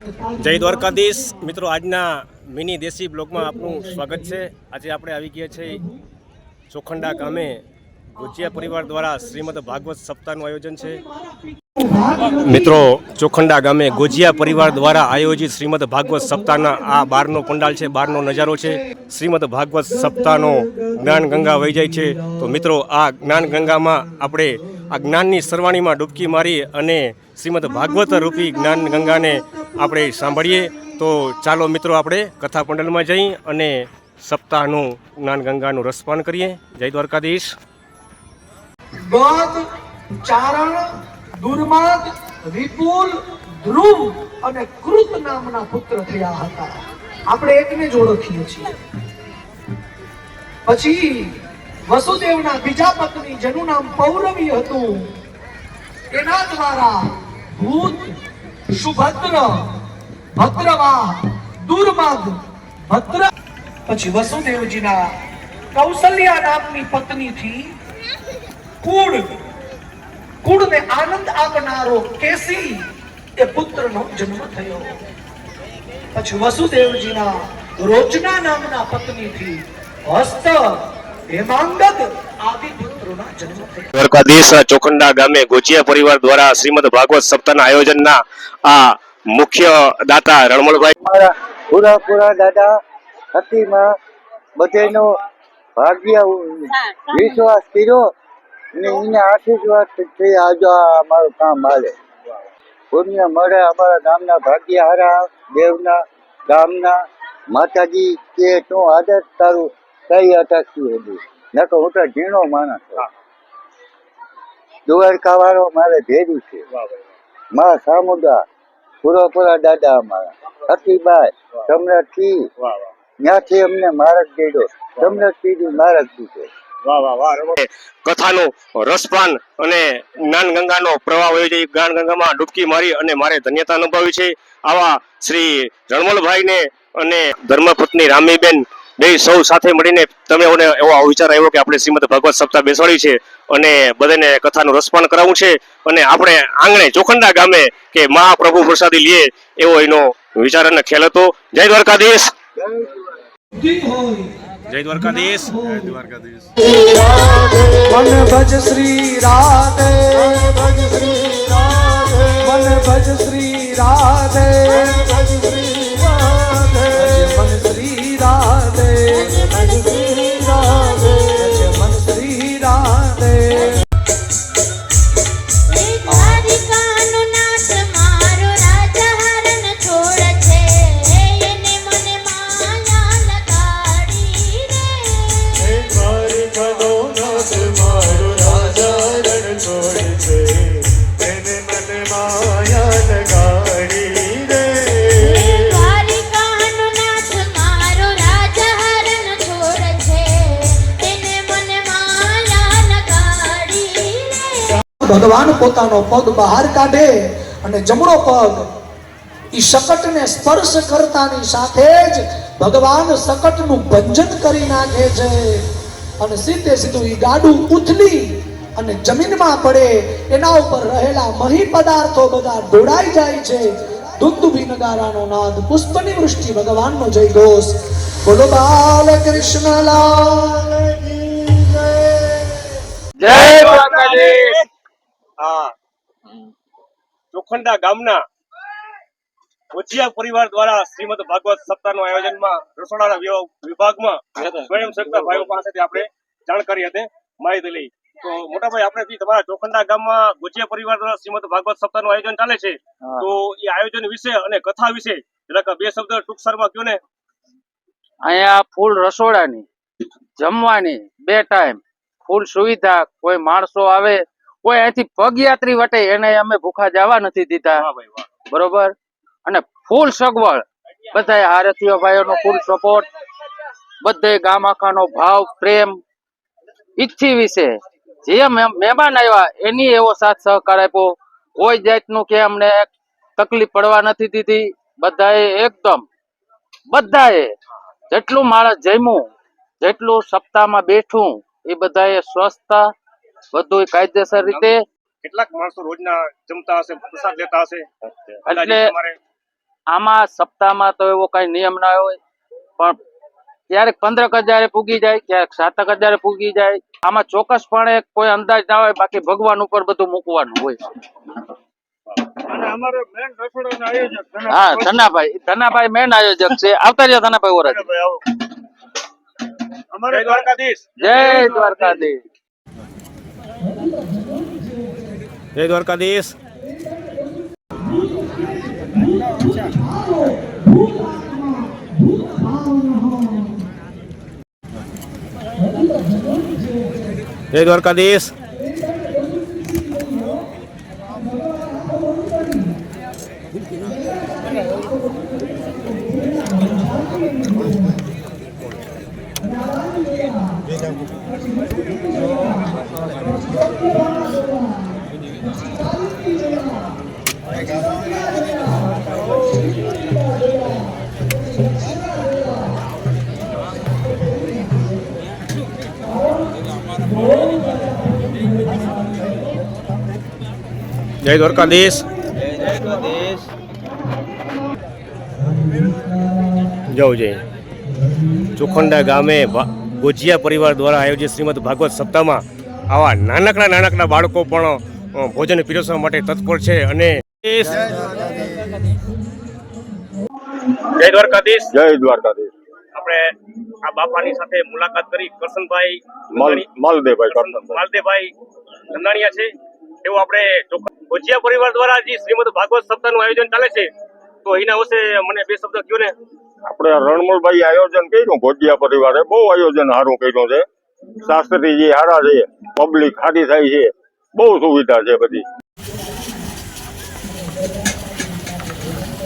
જય દ્વારકાધીશ મિત્રો, આજના મિની દેશી બ્લોગમાં આપનું સ્વાગત છે। આજે આપણે આવી ગયા છીએ ચોખંડા ગામે। ગુજિયા પરિવાર દ્વારા શ્રીમદ ભાગવત સપ્તાહનું આયોજન છે। મિત્રો, ચોખંડા ગામે ગુજિયા પરિવાર દ્વારા આયોજિત શ્રીમદ ભાગવત સપ્તાહના આ બારનો પંડાલ છે, બારનો નજારો છે। શ્રીમદ ભાગવત સપ્તાહનો જ્ઞાન ગંગા વહી જાય છે। તો મિત્રો, આ જ્ઞાન ગંગામાં આપણે આ જ્ઞાનની સરવાણીમાં ડૂબકી મારી અને શ્રીમદ ભાગવત રૂપી જ્ઞાન ગંગાને આપણે સાંભળીએ। તો ચાલો મિત્રો, આપણે કથા પંડલમાં જઈ અને સપ્તાહનું જ્ઞાન ગંગાનું રસપાન કરીએ। જય દ્વારકાધીશ। ગદ, ચારણ, દુર્માદ, વિપુલ, ધ્રુવ અને કૃત નામના પુત્ર થયા હતા। આપણે એકને જ ઓળખીએ છીએ। પછી વસુદેવના બીજા પત્ની જેનું નામ પૌરવી હતું, એના દ્વારા ભૂત, સુભદ્ર, ભદ્રવા, દુર્મદ, ભદ્ર, પછી વસુદેવજીના કૌશલ્યા નામની પત્નીથી કુળને આનંદ આપનારો કેસી એ પુત્રનો જન્મ થયો। પછી વસુદેવજીના રોચના નામના પત્નીથી હસ્ત, હેમાંગદ આદિ પુત્રોના જન્મ થયા। દ્વારકાધીશ ચોખંડા ગામે ગુજિયા પરિવાર દ્વારા શ્રીમદ ભાગવત સપ્તાહના આયોજનના આ મુખ્ય દાતા રણમલભાઈ, મારા પૂરા દાદા હતીમાં બધેનો ભાગ્ય વિશ્વાસ કર્યો અને એને આશીર્વાદ થી આજે અમારું કામ હાલે। પુણ્ય મળે અમારા ગામના ભાગ્ય હારા, દેવના ગામના માતાજી કે તું આદર તારું કઈ અટકતી હતી, નકર હું તો ઝીણો માણસ। દ્વારકા વાળો મારે ભેરું છે, મા સામુદા પૂરા દાદા અમારા હતીબાઈ સમ્રાટથી, ત્યાંથી અમને માર્ગ દેડો, સમ્રાટથી માર્ગ દીધો। કથાનું રસપાન અને જ્ઞાન ગંગાનો પ્રવાહ વહી જાય, જ્ઞાન ગંગામાં ડૂબકી મારી અને મારે ધન્યતા અનુભવી છે। આવા શ્રી રણમલભાઈને અને ધર્મપત્ની રામીબેન બે સૌ સાથે મળીને તમે એવો વિચાર આવ્યો કે આપણે શ્રીમદ ભાગવત સપ્તાહ બેસાડી છે અને બધાને કથાનું રસપાન કરાવવું છે અને આપણે આંગણે ચોખંડા ગામે કે મહાપ્રભુ પ્રસાદી લે એવો એનો વિચાર અને ખ્યાલ હતો। જય દ્વારકાધીશ। જય દ્વારકાધીશ। જય દ્વારકાધીશ। મન ભજ શ્રી રાધે, મન ભજ શ્રી રાધે, મન શ્રી રાધે, મન શ્રી રાધે, મન શ્રી રાધે। ભગવાન પોતાનો પગ બહાર કાઢે અને જમણો પગ ઈ શકટને સ્પર્શ કરતાની સાથે જ ભગવાન શકટનું ભંજન કરી નાખે છે અને સીધે સીધું ઈ ગાડું ઉથલી અને જમીનમાં પડે, એના ઉપર રહેલા મહી પદાર્થો બધા ઢોળાઈ જાય છે। દુંદુભી નગારાનો નાદ, પુષ્પની વૃષ્ટિ, ભગવાનનો જય ઘોષ। બોલો બાલ કૃષ્ણ લાલ કી જય। જય દ્વારકાધીશ। ચોખંડા ગામના ગુજિયા પરિવાર દ્વારા શ્રીમદ ભાગવત સપ્તાહનું આયોજનમાં રસોડાના વિભાગમાં સ્વયંસેવક ભાઈઓ પાસેથી આપણે જાણકારી હતી, માહિતી લઈ। તો મોટાભાઈ, આપણે તમારા ચોખંડા ગામમાં ગુજિયા પરિવાર દ્વારા શ્રીમદ ભાગવત સપ્તાહનું આયોજન ચાલે છે, તો એ આયોજન વિશે અને કથા વિશે જરાક બે શબ્દ ટૂંક સારમાં કહો ને। અહીંયા ફૂલ રસોડાની, જમવાની 2 ટાઈમ ફૂલ સુવિધા। કોઈ માણસો આવે, કોઈ અહીંથી પગયાત્રી વટે એને અમે ભૂખા જવા નથી દીધા, બરોબર। અને ફૂલ સગવડ, બધા હારથીઓ ભાઈઓનો ફૂલ સપોર્ટ, બધે ગામ આખાનો ભાવ પ્રેમ, ઈચ્છી વિશે જે મહેમાન આવ્યા એની એવો સાથ સહકાર આપ્યો। કોઈ જાતનું કે અમને તકલીફ પડવા નથી દીધી। બધાએ એકદમ, બધાએ જેટલું માણસ જમ્યું, જેટલું સપ્તાહમાં બેઠું, એ બધાએ સ્વસ્થતા બધું કાયદેસર રીતે કેટલાક માણસો રોજના જમતા હશે, પ્રસાદ લેતા હશે, એટલે આમાં સપ્તાહમાં તો એવો કઈ નિયમ ના હોય, પણ ક્યારેક 15,000 પૂગી જાય, ક્યારેક 7,000 પૂગી જાય. આમાં ચોક્કસપણે કોઈ અંદાજ ના હોય, બાકી ભગવાન ઉપર બધું મૂકવાનું હોય. હા, ધનાભાઈ મેન આયોજક છે. આવતા રહ્યો ધનાભાઈ ઓરજ. જય દ્વારકાધીશ. જય દ્વારકાધીશ. જય દ્વારકાધીશ. જય દ્વારકાધીશ. જય દ્વારકાધીશ. જય જય. ચોખંડા ગામે ગોજિયા પરિવાર દ્વારા આયોજિત શ્રીમદ ભાગવત સપ્તાહમાં આવા નાનકડા બાળકો પણ ભોજન પીરસવા માટે તત્પર છે. અને જય દ્વારકાધીશ. જય દ્વારકાધીશ. આપણે આ બાપાની સાથે મુલાકાત કરી. કરશનભાઈ માલદેભાઈ ધનાણીયા છે. એવું આપણે ગોજિયા પરિવાર દ્વારા જે શ્રીમદ ભાગવત સપ્તાહનું આયોજન ચાલે છે, તો એના વિશે મને બે શબ્દ કહો ને. આપણે રણમૂળભાઈ આયોજન કર્યું, ગોજિયા પરિવારે બહુ આયોજન સારું કર્યું છે. શાસ્ત્રીજી સારા છે, પબ્લિક સારી થાય છે, બહુ સુવિધા છે બધી.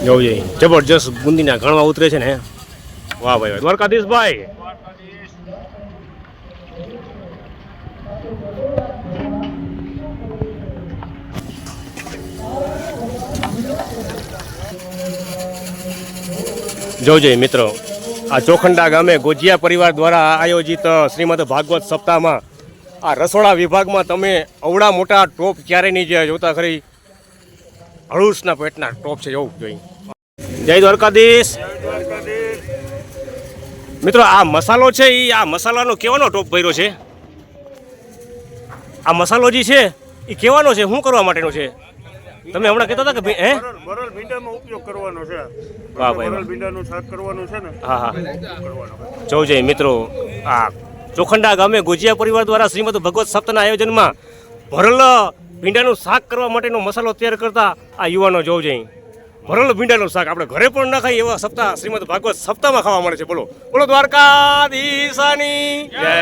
જવું જબરજસ્ત બુંદીના ઘણવા ઉતરે છે ને. વાહ ભાઈ, દ્વારકાધીશભાઈ. જોજે મિત્રો, આ ચોખંડા ગામે ગોજિયા પરિવાર દ્વારા આયોજિત શ્રીમદ ભાગવત સપ્તાહમાં આ રસોડા વિભાગમાં તમે અવડા મોટા ટોપ ક્યારે નહીં જોતા ખરી. હળુસના પેટના ટોપ છે એવું જોઈ. જય દ્વારકાધીશ. મિત્રો, આ મસાલો છે એ આ મસાલાનો કેવાનો ટોપ ભર્યો છે? આ મસાલો જે છે એ કેવાનો છે, શું કરવા માટેનો છે? તમે હમણાં કહેતા હતા કે હે વરલ ભીંડાનો ઉપયોગ કરવાનો છે. વાહ ભાઈ, વરલ ભીંડાનું શાક કરવાનું છે ને. હા હા. જોજે મિત્રો, આ ચોખંડા ગામે ગોજિયા પરિવાર દ્વારા શ્રીમદ ભગવત સપ્તાહના આયોજનમાં ભરલ ભીંડાનું શાક કરવા માટેનો મસાલો તૈયાર કરતા આ યુવાનો જોજે. ભરલ ભીંડાનું શાક આપણે ઘરે પણ ના ખાઈ એવા સપ્તાહ શ્રીમદ ભાગવત સપ્તાહમાં ખાવા મળે છે. બોલો બોલો દ્વારકાધીશની જય.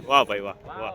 વાહ ભાઈ વાહ વાહ.